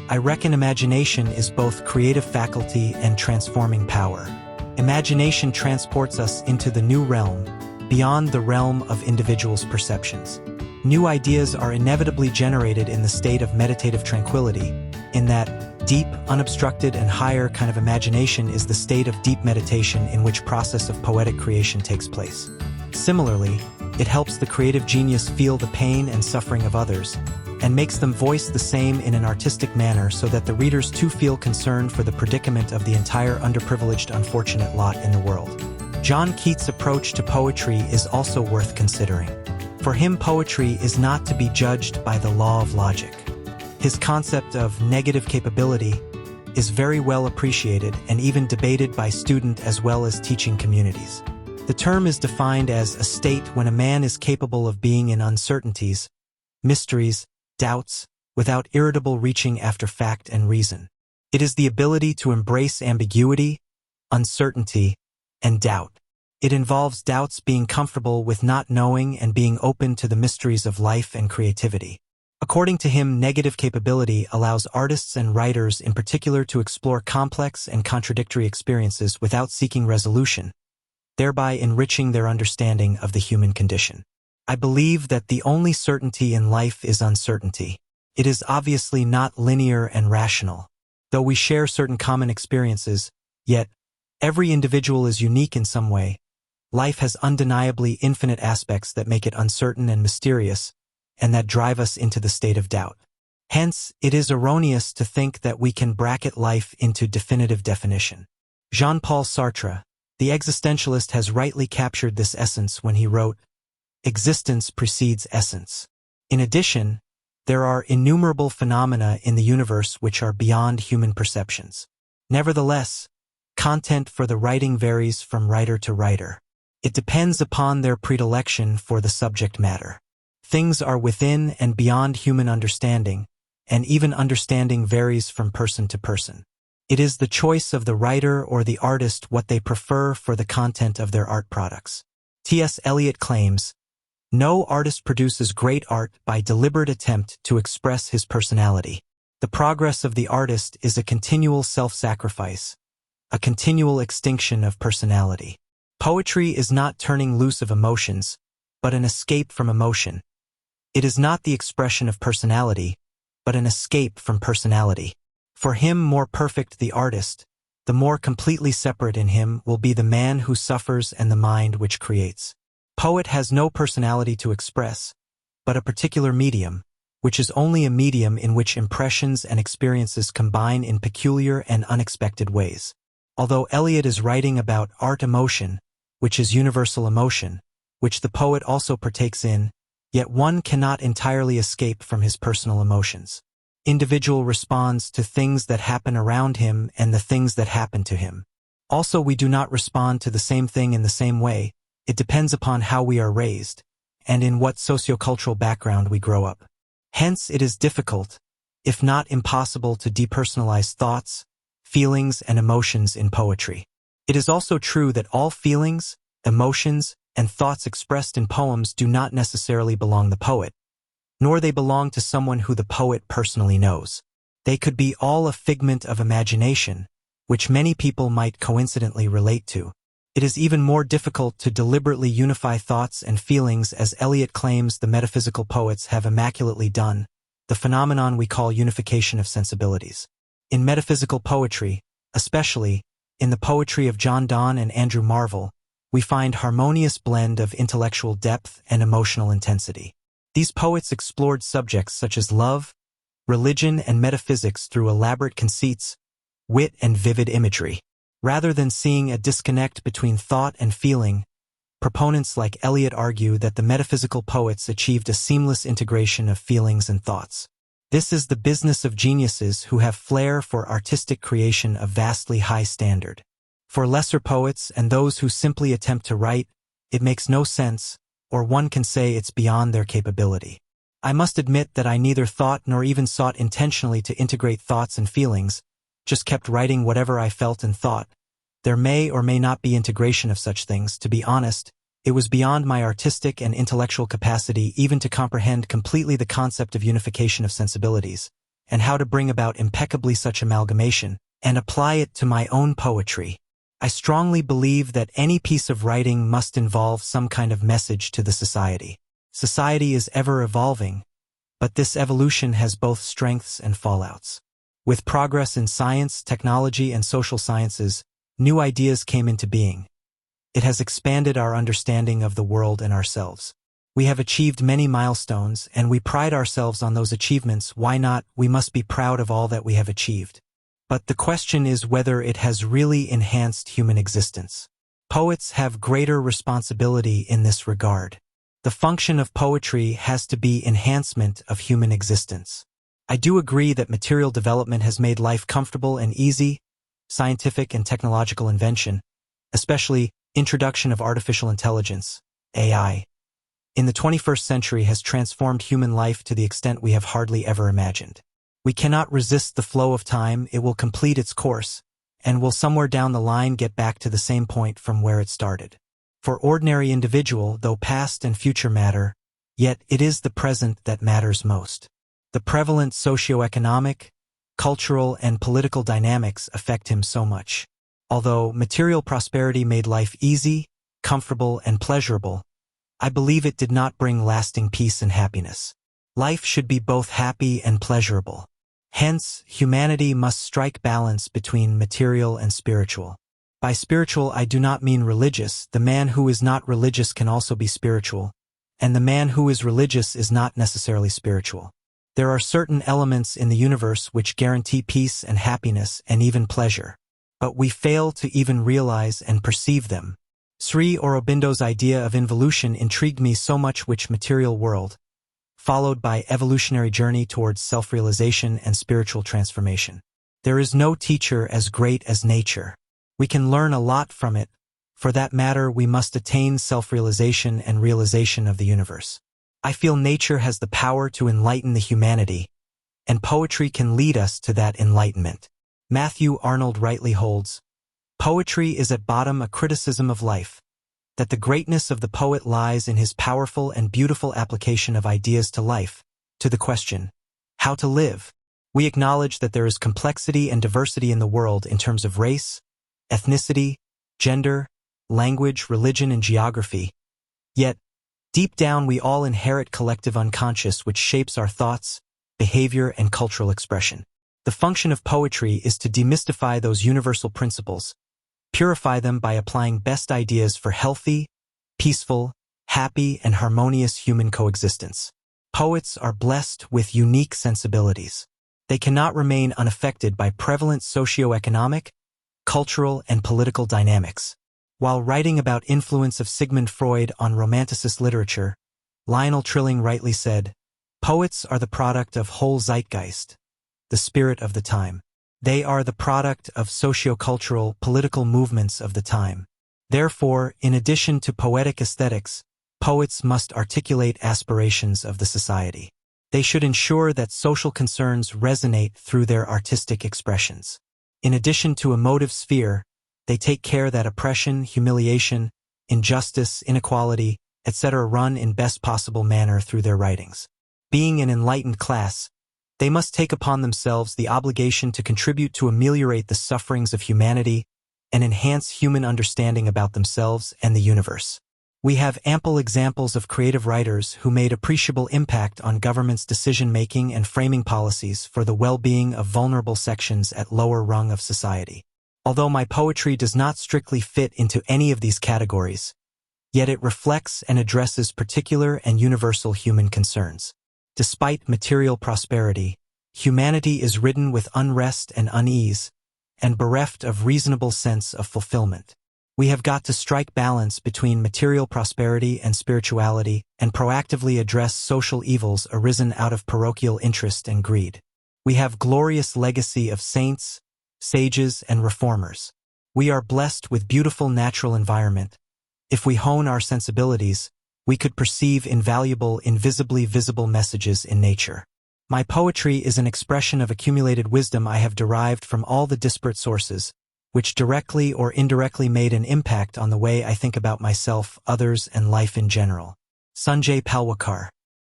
I reckon imagination is both creative faculty and transforming power. Imagination transports us into the new realm, beyond the realm of individuals' perceptions. New ideas are inevitably generated in the state of meditative tranquility, in that deep, unobstructed, and higher kind of imagination is the state of deep meditation in which process of poetic creation takes place. Similarly, it helps the creative genius feel the pain and suffering of others, and makes them voice the same in an artistic manner so that the readers too feel concerned for the predicament of the entire underprivileged unfortunate lot in the world. John Keats' approach to poetry is also worth considering. For him, poetry is not to be judged by the law of logic. His concept of negative capability is very well appreciated and even debated by student as well as teaching communities. The term is defined as a state when a man is capable of being in uncertainties, mysteries, doubts, without irritable reaching after fact and reason. It is the ability to embrace ambiguity, uncertainty, and doubt. It involves doubts being comfortable with not knowing and being open to the mysteries of life and creativity. According to him, negative capability allows artists and writers in particular to explore complex and contradictory experiences without seeking resolution, thereby enriching their understanding of the human condition. I believe that the only certainty in life is uncertainty. It is obviously not linear and rational. Though we share certain common experiences, yet every individual is unique in some way. Life has undeniably infinite aspects that make it uncertain and mysterious, and that drive us into the state of doubt. Hence, it is erroneous to think that we can bracket life into definitive definition. Jean-Paul Sartre, the existentialist, has rightly captured this essence when he wrote, "Existence precedes essence." In addition, there are innumerable phenomena in the universe which are beyond human perceptions. Nevertheless, content for the writing varies from writer to writer. It depends upon their predilection for the subject matter. Things are within and beyond human understanding, and even understanding varies from person to person. It is the choice of the writer or the artist what they prefer for the content of their art products. T.S. Eliot claims, "No artist produces great art by deliberate attempt to express his personality. The progress of the artist is a continual self-sacrifice, a continual extinction of personality." Poetry is not turning loose of emotions, but an escape from emotion. It is not the expression of personality, but an escape from personality. For him, more perfect the artist, the more completely separate in him will be the man who suffers and the mind which creates. Poet has no personality to express, but a particular medium, which is only a medium in which impressions and experiences combine in peculiar and unexpected ways. Although Eliot is writing about art emotion, which is universal emotion, which the poet also partakes in, yet one cannot entirely escape from his personal emotions. Individual responds to things that happen around him and the things that happen to him. Also, we do not respond to the same thing in the same way. It depends upon how we are raised, and in what sociocultural background we grow up. Hence, it is difficult, if not impossible, to depersonalize thoughts, feelings, and emotions in poetry. It is also true that all feelings, emotions, and thoughts expressed in poems do not necessarily belong to the poet, nor they belong to someone who the poet personally knows. They could be all a figment of imagination, which many people might coincidentally relate to. It is even more difficult to deliberately unify thoughts and feelings, as Eliot claims the metaphysical poets have immaculately done, the phenomenon we call unification of sensibilities. In metaphysical poetry, especially in the poetry of John Donne and Andrew Marvell, we find harmonious blend of intellectual depth and emotional intensity. These poets explored subjects such as love, religion, and metaphysics through elaborate conceits, wit, and vivid imagery. Rather than seeing a disconnect between thought and feeling, proponents like Eliot argue that the metaphysical poets achieved a seamless integration of feelings and thoughts. This is the business of geniuses who have flair for artistic creation of vastly high standard. For lesser poets and those who simply attempt to write, it makes no sense, or one can say it's beyond their capability. I must admit that I neither thought nor even sought intentionally to integrate thoughts and feelings, just kept writing whatever I felt and thought. There may or may not be integration of such things. To be honest, it was beyond my artistic and intellectual capacity even to comprehend completely the concept of unification of sensibilities. and how to bring about impeccably such amalgamation, and apply it to my own poetry. I strongly believe that any piece of writing must involve some kind of message to the society. Society is ever evolving, but this evolution has both strengths and fallouts. With progress in science, technology, and social sciences, new ideas came into being. It has expanded our understanding of the world and ourselves. We have achieved many milestones, and we pride ourselves on those achievements. Why not? We must be proud of all that we have achieved. But the question is whether it has really enhanced human existence. Poets have greater responsibility in this regard. The function of poetry has to be enhancement of human existence. I do agree that material development has made life comfortable and easy, scientific and technological invention, especially introduction of artificial intelligence, AI, in the 21st century has transformed human life to the extent we have hardly ever imagined. We cannot resist the flow of time. It will complete its course, and will somewhere down the line get back to the same point from where it started. For ordinary individual, though past and future matter, yet it is the present that matters most. The prevalent socio-economic, cultural, and political dynamics affect him so much. Although material prosperity made life easy, comfortable, and pleasurable, I believe it did not bring lasting peace and happiness. Life should be both happy and pleasurable. Hence, humanity must strike balance between material and spiritual. By spiritual, I do not mean religious. The man who is not religious can also be spiritual, and the man who is religious is not necessarily spiritual. There are certain elements in the universe which guarantee peace and happiness and even pleasure, but we fail to even realize and perceive them. Sri Aurobindo's idea of involution intrigued me so much, which material world, followed by evolutionary journey towards self-realization and spiritual transformation. There is no teacher as great as nature. We can learn a lot from it. For that matter, we must attain self-realization and realization of the universe. I feel nature has the power to enlighten the humanity, and poetry can lead us to that enlightenment. Matthew Arnold rightly holds, poetry is at bottom a criticism of life, that the greatness of the poet lies in his powerful and beautiful application of ideas to life, to the question, how to live. We acknowledge that there is complexity and diversity in the world in terms of race, ethnicity, gender, language, religion, and geography. Yet, deep down we all inherit collective unconscious which shapes our thoughts, behavior, and cultural expression. The function of poetry is to demystify those universal principles, purify them by applying best ideas for healthy, peaceful, happy, and harmonious human coexistence. Poets are blessed with unique sensibilities. They cannot remain unaffected by prevalent socio-economic, cultural, and political dynamics. While writing about influence of Sigmund Freud on Romanticist literature, Lionel Trilling rightly said, poets are the product of whole zeitgeist, the spirit of the time. They are the product of socio-cultural, political movements of the time. Therefore, in addition to poetic aesthetics, poets must articulate aspirations of the society. They should ensure that social concerns resonate through their artistic expressions. In addition to emotive sphere, they take care that oppression, humiliation, injustice, inequality, etc. run in best possible manner through their writings. Being an enlightened class, they must take upon themselves the obligation to contribute to ameliorate the sufferings of humanity and enhance human understanding about themselves and the universe. We have ample examples of creative writers who made appreciable impact on government's decision-making and framing policies for the well-being of vulnerable sections at lower rung of society. Although my poetry does not strictly fit into any of these categories, yet it reflects and addresses particular and universal human concerns. Despite material prosperity, humanity is ridden with unrest and unease, and bereft of reasonable sense of fulfillment. We have got to strike balance between material prosperity and spirituality and proactively address social evils arisen out of parochial interest and greed. We have glorious legacy of saints, sages, and reformers. We are blessed with beautiful natural environment. If we hone our sensibilities, we could perceive invaluable, invisibly visible messages in nature. My poetry is an expression of accumulated wisdom I have derived from all the disparate sources, which directly or indirectly made an impact on the way I think about myself, others, and life in general. Sanjay Palwekar.